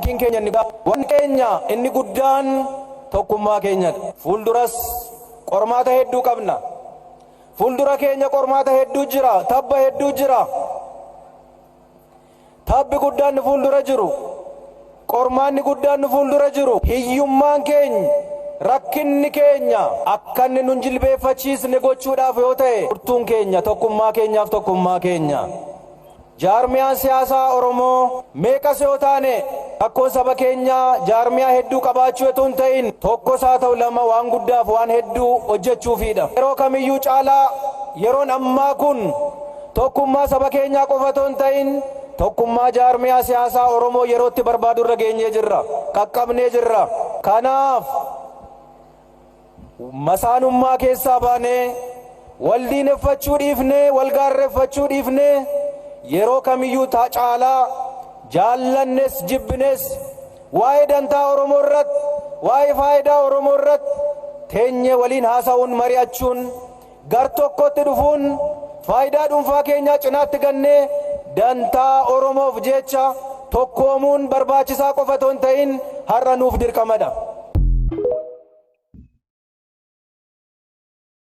paartiin keenya waan keenya inni guddaan tokkummaa keenyadha. Fuulduras qormaata hedduu qabna. Fuuldura keenya qormaata hedduu jira, tabba hedduu jira. Tabbi guddaan fuuldura jiru, qormaanni guddaan fuuldura jiru, hiyyummaan keenya, rakkinni keenya akka inni nun jilbeeffachiisne gochuudhaaf yoo ta'e furtuun keenya tokkummaa keenyaaf tokkummaa keenya. Jaarmiyaan siyaasaa Oromoo meeqas yoo taane rakkoon saba keenyaa jaarmiyaa hedduu qabaachuu otoo hin ta'in tokkos haa ta'u lama waan guddaaf waan hedduu hojjechuufidha. Yeroo kamiyyuu caalaa yeroon ammaa kun tokkummaa saba keenyaa qofa otoo hin ta'in tokkummaa jaarmiyaa siyaasaa Oromoo yerootti barbaadu irra geenyee jirra, qaqqabnee jirra. Kanaaf masaanummaa keessaa baanee wal diineffachuu dhiifnee, wal gaarreeffachuu dhiifnee yeroo kamiyyuu caalaa jaallannes jibbines waa'ee dantaa Oromoo irratti, waa'ee faayidaa Oromoo irratti teenyee waliin haasa'uun, mari'achuun, gar tokkotti dhufuun, faayidaa dhuunfaa keenyaa cinaatti gannee dantaa Oromoof jecha tokkoomuun barbaachisaa qofa otoo hin ta'in har'a nuuf dirqamadha.